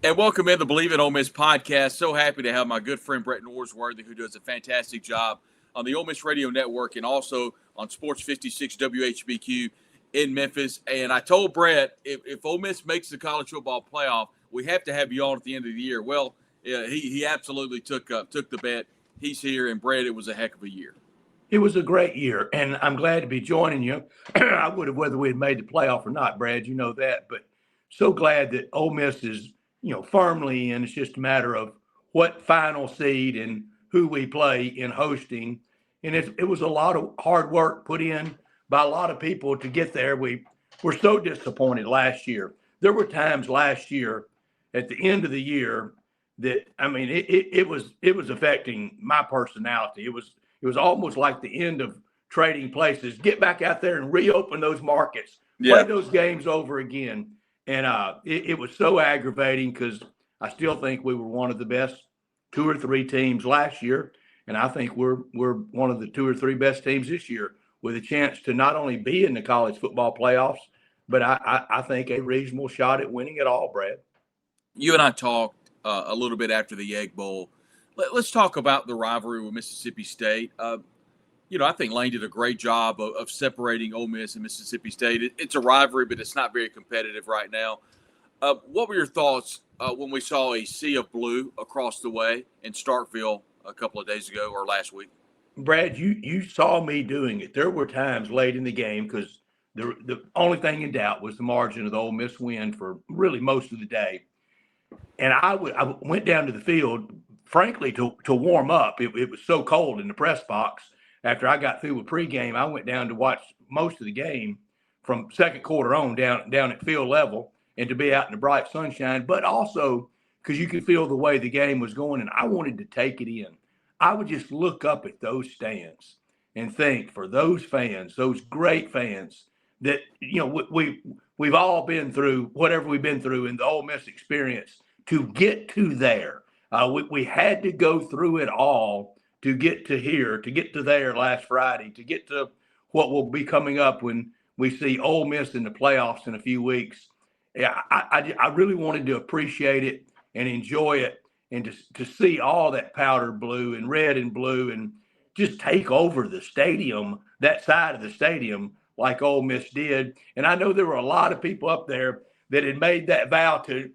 And welcome in the Believe in Ole Miss podcast. So happy to have my good friend Brett Norsworthy, who does a fantastic job on the Ole Miss Radio Network and also on Sports56 WHBQ in Memphis. And I told Brett, if Ole Miss makes the college football playoff, we have to have you on at the end of the year. Well, yeah, he absolutely took the bet. He's here, and Brett, it was a heck of a year. It was a great year, and I'm glad to be joining you. I would have whether we had made the playoff or not, Brad. You know that, but so glad that Ole Miss is firmly in. It's just a matter of what final seed and who we play in hosting, and it was a lot of hard work put in by a lot of people to get there. We were so disappointed last year. There were times last year at the end of the year that it was affecting my personality. It was almost like the end of trading places. Get back out there and reopen those markets. Play those games over again. And it was so aggravating because I still think we were one of the best 2 or 3 teams last year. And I think we're one of the 2 or 3 best teams this year with a chance to not only be in the college football playoffs, but I think a reasonable shot at winning it all, Brad. You and I talked a little bit after the Egg Bowl. Let's talk about the rivalry with Mississippi State. I think Lane did a great job of separating Ole Miss and Mississippi State. It's a rivalry, but it's not very competitive right now. What were your thoughts when we saw a sea of blue across the way in Starkville a couple of days ago or last week? Brad, you saw me doing it. There were times late in the game because the only thing in doubt was the margin of the Ole Miss win for really most of the day. And I went down to the field, frankly, to warm up. It was so cold in the press box. After I got through with pregame, I went down to watch most of the game from second quarter on down at field level and to be out in the bright sunshine, but also because you could feel the way the game was going, and I wanted to take it in. I would just look up at those stands and think for those fans, those great fans that, we've all been through whatever we've been through in the Ole Miss experience to get to there. We had to go through it all to get to here, to get to there last Friday, to get to what will be coming up when we see Ole Miss in the playoffs in a few weeks. Yeah, I really wanted to appreciate it and enjoy it and to see all that powder blue and red and blue and just take over the stadium, that side of the stadium, like Ole Miss did. And I know there were a lot of people up there that had made that vow to,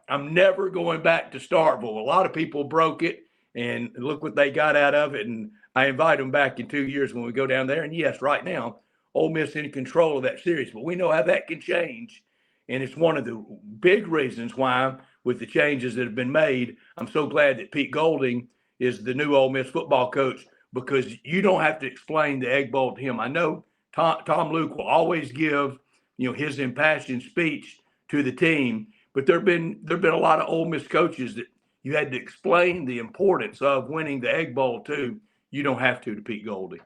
I'm never going back to Starkville. A lot of people broke it, and look what they got out of it. And I invite them back in 2 years when we go down there. And yes, right now, Ole Miss in control of that series, but we know how that can change. And it's one of the big reasons why, with the changes that have been made, I'm so glad that Pete Golding is the new Ole Miss football coach, because you don't have to explain the Egg Bowl to him. I know Tom Luke will always give, his impassioned speech to the team, but there've been a lot of Ole Miss coaches that you had to explain the importance of winning the Egg Bowl to. You don't have to Pete Golding.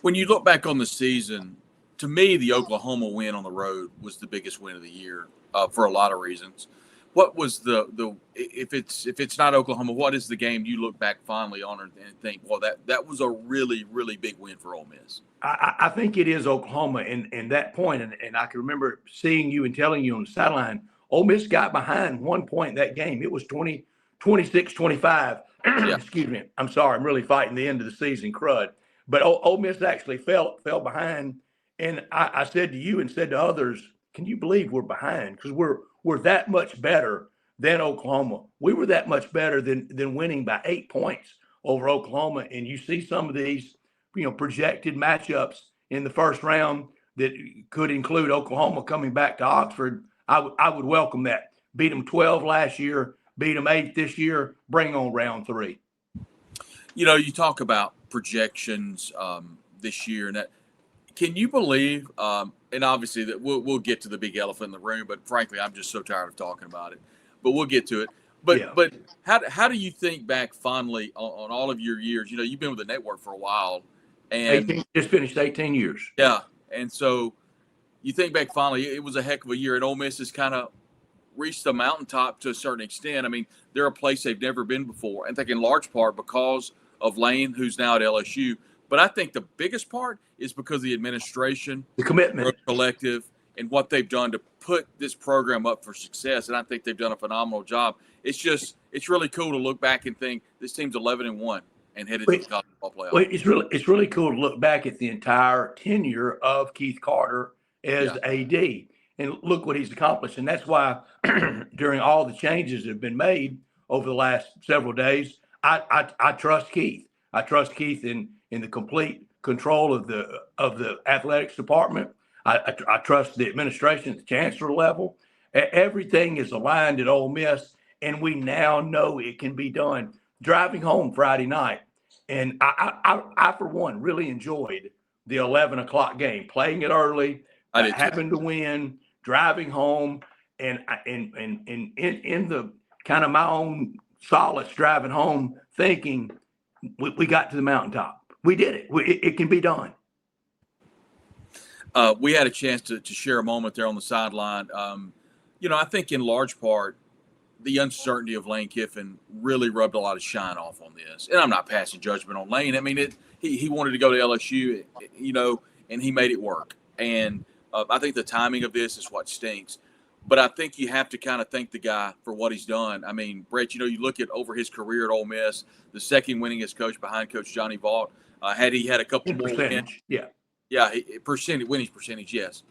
When you look back on the season, to me, the Oklahoma win on the road was the biggest win of the year for a lot of reasons. What was the if it's not Oklahoma, what is the game you look back fondly on and think, well, that was a really, really big win for Ole Miss? I think it is Oklahoma, and that point, and I can remember seeing you and telling you on the sideline, Ole Miss got behind 1 point in that game. It was 26-25. Yeah. Excuse me. I'm sorry. I'm really fighting the end of the season crud. But Ole Miss actually fell behind. And I said to you and said to others, can you believe we're behind? Because we're that much better than Oklahoma. We were that much better than winning by 8 points over Oklahoma. And you see some of these, projected matchups in the first round that could include Oklahoma coming back to Oxford. I would welcome that. Beat them 12 last year, beat them 8 this year, bring on round 3. You talk about projections this year, and that, can you believe, and obviously that we'll get to the big elephant in the room, but frankly, I'm just so tired of talking about it, but we'll get to it. But how do you think back fondly on all of your years? You've been with the network for a while, and just finished 18 years. Yeah. And so you think back fondly, it was a heck of a year, and Ole Miss has kind of reached the mountaintop to a certain extent. I mean, they're a place they've never been before, and I think in large part because of Lane, who's now at LSU. But I think the biggest part is because of the administration, the commitment, collective, and what they've done to put this program up for success. And I think they've done a phenomenal job. It's really cool to look back and think this team's 11-1 and headed to the college football playoff. Well, it's really cool to look back at the entire tenure of Keith Carter as AD and look what he's accomplished. And that's why during all the changes that have been made over the last several days, I trust Keith. I trust Keith in the complete control of the athletics department. I trust the administration at the chancellor level. Everything is aligned at Ole Miss, and we now know it can be done. Driving home Friday night, and I for one really enjoyed the 11 o'clock game, playing it early, having to win, driving home, and in the kind of my own solace driving home, thinking we got to the mountaintop. We did it. It can be done. We had a chance to share a moment there on the sideline. I think in large part, the uncertainty of Lane Kiffin really rubbed a lot of shine off on this. And I'm not passing judgment on Lane. I mean, he wanted to go to LSU, and he made it work. And I think the timing of this is what stinks. But I think you have to kind of thank the guy for what he's done. I mean, Brett, you look at over his career at Ole Miss, the second winningest coach behind Coach Johnny Vaught. Had he had a couple more percentage, winning percentage, yes.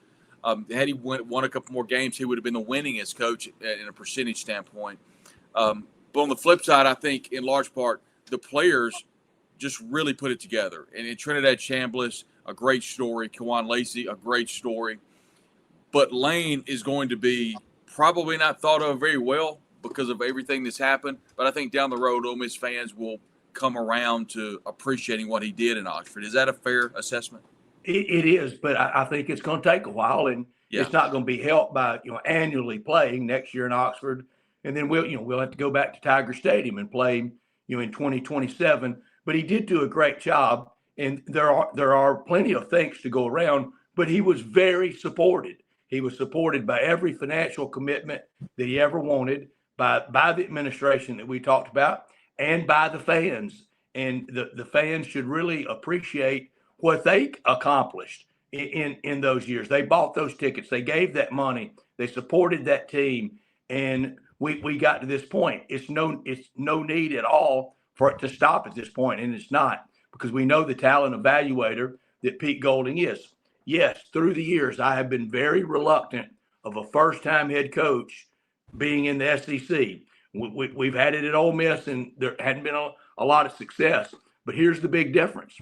Had he won a couple more games, he would have been the winningest coach in a percentage standpoint. But on the flip side, I think in large part the players just really put it together. And in Trinidad Chambliss, a great story. Kawan Lacey, a great story. But Lane is going to be probably not thought of very well because of everything that's happened. But I think down the road, Ole Miss fans will come around to appreciating what he did in Oxford. Is that a fair assessment? It is, but I think it's going to take a while, and it's not going to be helped by annually playing next year in Oxford, and then we'll have to go back to Tiger Stadium and play in 2027. But he did do a great job, and there are plenty of things to go around. But he was very supported. He was supported by every financial commitment that he ever wanted, by the administration that we talked about, and by the fans. And the fans should really appreciate what they accomplished in those years. They bought those tickets. They gave that money. They supported that team. And we got to this point. It's no need at all for it to stop at this point, and it's not, because we know the talent evaluator that Pete Golding is. Yes, through the years, I have been very reluctant of a first-time head coach being in the SEC. We've had it at Ole Miss, and there hadn't been a lot of success. But here's the big difference.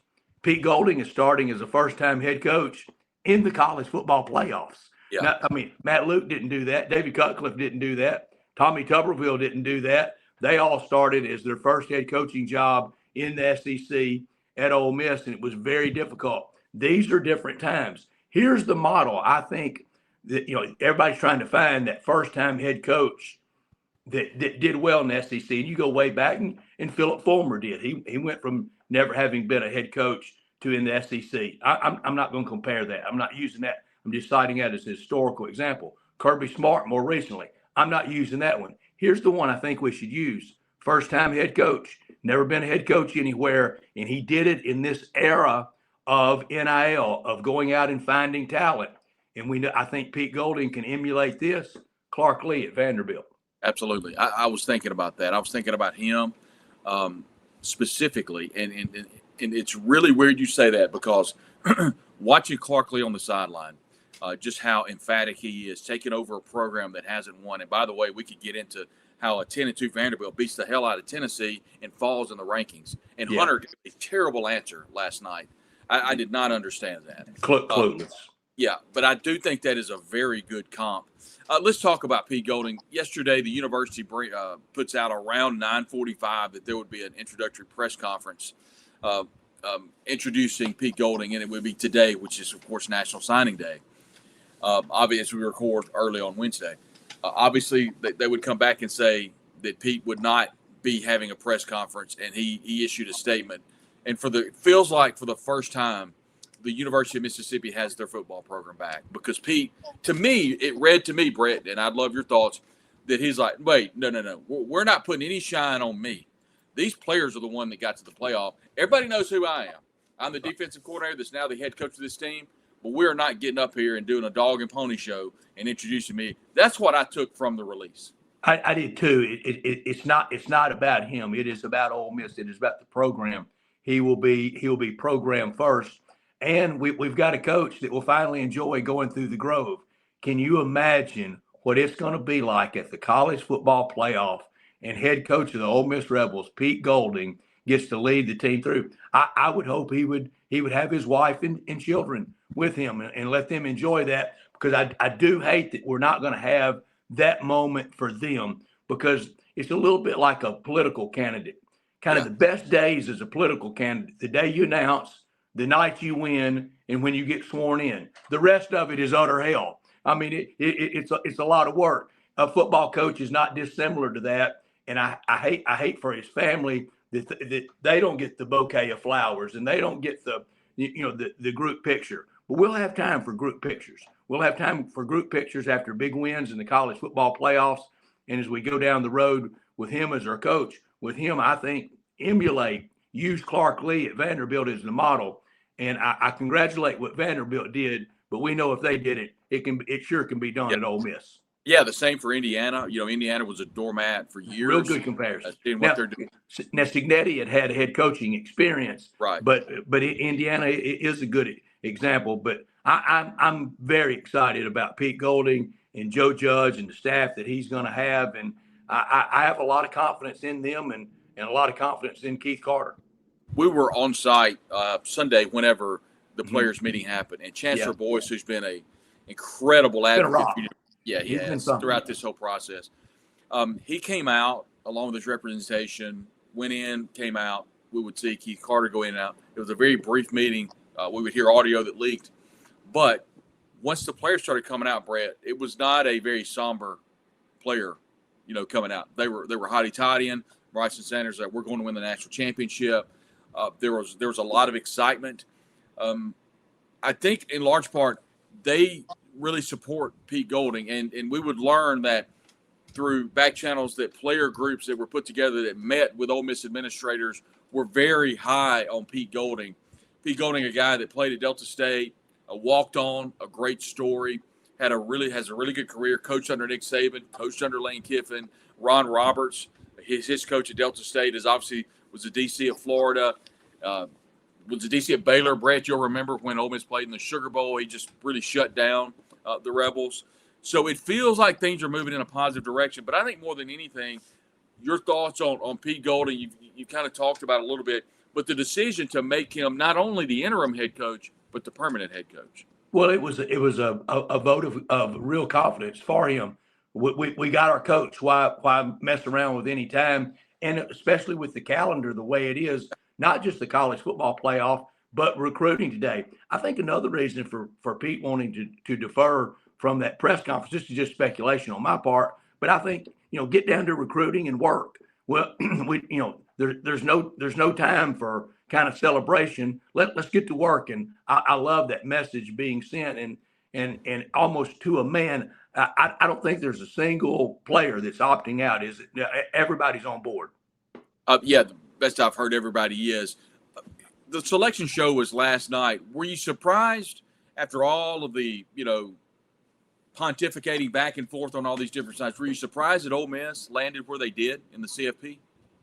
Pete Golding is starting as a first-time head coach in the college football playoffs. Yeah. Now, I mean, Matt Luke didn't do that. David Cutcliffe didn't do that. Tommy Tuberville didn't do that. They all started as their first head coaching job in the SEC at Ole Miss, and it was very difficult. These are different times. Here's the model. I think that everybody's trying to find that first-time head coach that did well in the SEC. And you go way back, and Philip Fulmer did. He went from never having been a head coach to in the SEC. I'm not going to compare that. I'm not using that. I'm just citing that as a historical example. Kirby Smart more recently. I'm not using that one. Here's the one I think we should use. First-time head coach, never been a head coach anywhere, and he did it in this era of NIL, of going out and finding talent. And I think Pete Golding can emulate this. Clark Lee at Vanderbilt. Absolutely. I was thinking about that. I was thinking about him specifically. And it's really weird you say that, because watching Clark Lee on the sideline, just how emphatic he is, taking over a program that hasn't won. And by the way, we could get into how a 10-2 Vanderbilt beats the hell out of Tennessee and falls in the rankings. And Hunter gave a terrible answer last night. I did not understand that. Clueless. Yeah, but I do think that is a very good comp. Let's talk about Pete Golding. Yesterday, the university puts out around 9:45 that there would be an introductory press conference introducing Pete Golding, and it would be today, which is, of course, National Signing Day. Obviously, we record early on Wednesday. Obviously, they would come back and say that Pete would not be having a press conference, and he issued a statement. And it feels like for the first time, the University of Mississippi has their football program back, because Pete, to me, it read to me, Brett, and I'd love your thoughts, that he's like, wait, no. We're not putting any shine on me. These players are the one that got to the playoff. Everybody knows who I am. I'm the defensive coordinator that's now the head coach of this team. but we're not getting up here and doing a dog and pony show and introducing me. That's what I took from the release. I did too. It's not about him. It is about Ole Miss. It is about the program. He'll be program first, and we've got a coach that will finally enjoy going through the Grove. Can you imagine what it's going to be like at the college football playoff and head coach of the Ole Miss Rebels, Pete Golding, gets to lead the team through? I would hope he would have his wife and children with him and let them enjoy that, because I do hate that we're not going to have that moment for them, because it's a little bit like a political candidate. Kind of the best days as a political candidate, the day you announce, the night you win, and when you get sworn in. The rest of it is utter hell. I mean, it's a lot of work. A football coach is not dissimilar to that, and I hate for his family that they don't get the bouquet of flowers and they don't get the group picture. But we'll have time for group pictures. We'll have time for group pictures after big wins in the college football playoffs. And as we go down the road with him as our coach, with him, I think, use Clark Lee at Vanderbilt as the model. And I congratulate what Vanderbilt did, but we know if they did it, it sure can be done at Ole Miss. Yeah, the same for Indiana. Indiana was a doormat for years. Real good comparison. What they're doing. Now, Signetti had head coaching experience, right? But Indiana is a good example. But I'm very excited about Pete Golding and Joe Judge and the staff that he's going to have, and I have a lot of confidence in them and a lot of confidence in Keith Carter. We were on site Sunday whenever the players' meeting happened, and Chancellor Boyce, who's been an incredible advocate. Yeah, he has throughout this whole process. He came out along with his representation, went in, came out. We would see Keith Carter go in and out. It was a very brief meeting. We would hear audio that leaked. But once the players started coming out, Brett, it was not a very somber player, coming out. They were hotty-toddying. Bryson Sanders, we're going to win the national championship. There was a lot of excitement. I think in large part they really support Pete Golding, and we would learn that through back channels that player groups that were put together that met with Ole Miss administrators were very high on Pete Golding. Pete Golding, a guy that played at Delta State, walked on, a great story, has a really good career, coached under Nick Saban, coached under Lane Kiffin, Ron Roberts. His coach at Delta State was the DC of Florida, was the DC at Baylor. Brett, you'll remember when Ole Miss played in the Sugar Bowl, he just really shut down the Rebels. So it feels like things are moving in a positive direction. But I think more than anything, your thoughts on Pete Golding, you kind of talked about a little bit, but the decision to make him not only the interim head coach, but the permanent head coach. Well, it was a vote of real confidence for him. We got our coach. Why mess around with any time? And especially with the calendar the way it is, not just the college football playoff, but recruiting today. I think another reason for Pete wanting to defer from that press conference, this is just speculation on my part, but I think, get down to recruiting and work. Well, there's no time for kind of celebration. Let's get to work. And I love that message being sent and almost to a man. I don't think there's a single player that's opting out. Is it? Everybody's on board. Yeah, the best I've heard everybody is. The selection show was last night. Were you surprised after all of the, pontificating back and forth on all these different sides? Were you surprised that Ole Miss landed where they did in the CFP?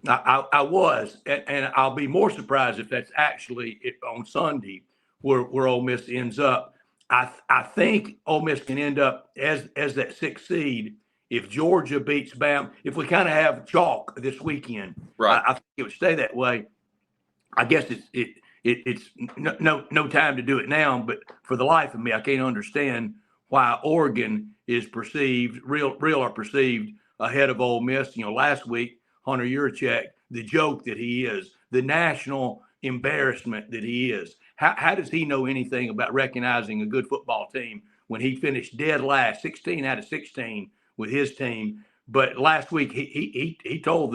I was, and I'll be more surprised if that's actually on Sunday where Ole Miss ends up. I think Ole Miss can end up as that 6th seed if Georgia beats Bama. If we kind of have chalk this weekend, right? I think it would stay that way. I guess it's no time to do it now, but for the life of me, I can't understand why Oregon is perceived ahead of Ole Miss. Last week, Hunter Yurachek, the joke that he is, the national embarrassment that he is. How does he know anything about recognizing a good football team when he finished dead last, 16 out of 16 with his team? But last week he told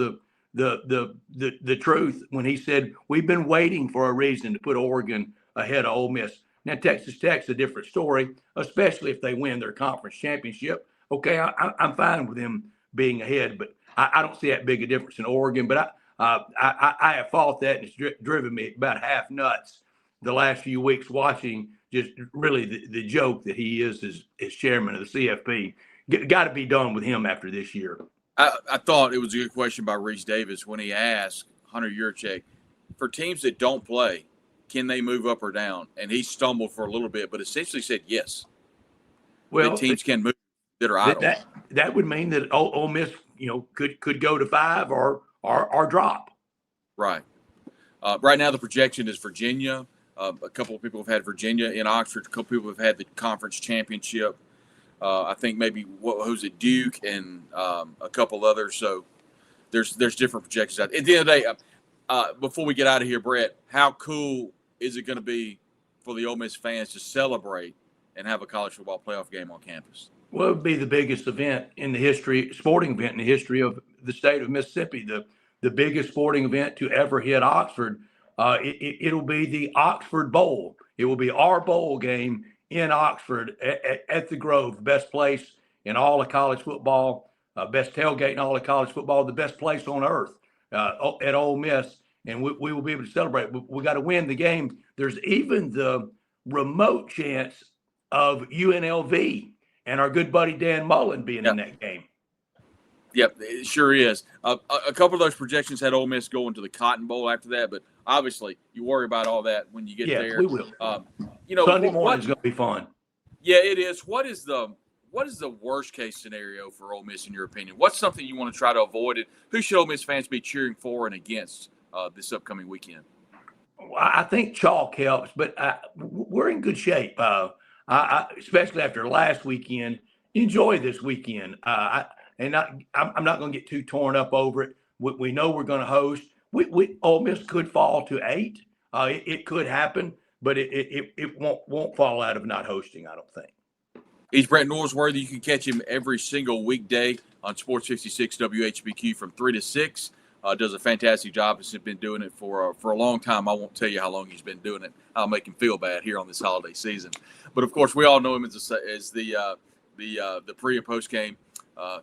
the truth when he said we've been waiting for a reason to put Oregon ahead of Ole Miss. Now Texas Tech's a different story, especially if they win their conference championship. Okay, I'm fine with them being ahead, but I don't see that big a difference in Oregon. But I have fought that, and it's driven me about half nuts the last few weeks watching just really the joke that he is as chairman of the CFP. Got to be done with him after this year. I thought it was a good question by Reese Davis when he asked Hunter Yurchek, for teams that don't play, can they move up or down? And he stumbled for a little bit, but essentially said yes. Well, the teams can move that are idle. That would mean that Ole Miss, could go to 5 or drop. Right. Right now, the projection is Virginia. A couple of people have had Virginia in Oxford. A couple of people have had the conference championship. I think maybe who's it, Duke and a couple others. So there's different projections out. At the end of the day, before we get out of here, Brett, how cool is it going to be for the Ole Miss fans to celebrate and have a college football playoff game on campus? Well, it would be the biggest event in the history, sporting event in the history of the state of Mississippi. The biggest sporting event to ever hit Oxford. It'll be the Oxford Bowl. It will be our bowl game in Oxford at the Grove, best place in all of college football, best tailgate in all of college football, the best place on earth at Ole Miss. And we will be able to celebrate. We got to win the game. There's even the remote chance of UNLV and our good buddy Dan Mullen being in that game. Yep, it sure is. A couple of those projections had Ole Miss going to the Cotton Bowl after that, but obviously you worry about all that when you get there. Yeah, we will. Sunday morning is going to be fun. Yeah, it is. What is the worst case scenario for Ole Miss in your opinion? What's something you want to try to avoid? It? Who should Ole Miss fans be cheering for and against this upcoming weekend? I think chalk helps, but we're in good shape. Especially after last weekend. Enjoy this weekend. I'm not going to get too torn up over it. We know we're going to host. Ole Miss could fall to 8. It could happen, but it won't fall out of not hosting, I don't think. He's Brett Norsworthy. You can catch him every single weekday on Sports56 WHBQ from 3 to 6. Does a fantastic job. He's been doing it for a long time. I won't tell you how long he's been doing it. I'll make him feel bad here on this holiday season. But of course, we all know him as the pre and post game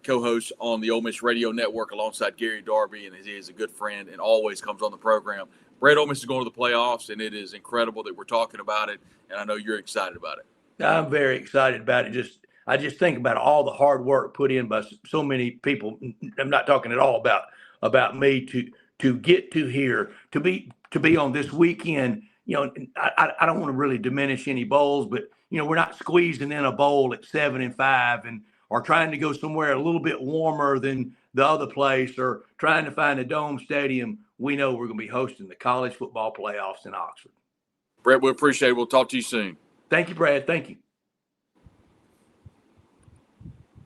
co-host on the Ole Miss Radio Network alongside Gary Darby, and he is a good friend and always comes on the program. Brett, Ole Miss is going to the playoffs, and it is incredible that we're talking about it, and I know you're excited about it. I'm very excited about it. I just think about all the hard work put in by so many people. I'm not talking at all about me to get to here, to be on this weekend. I don't want to really diminish any bowls, but we're not squeezing in a bowl at 7-5 or trying to go somewhere a little bit warmer than the other place or trying to find a dome stadium. We know we're going to be hosting the college football playoffs in Oxford. Brett, we appreciate it. We'll talk to you soon. Thank you, Brad. Thank you.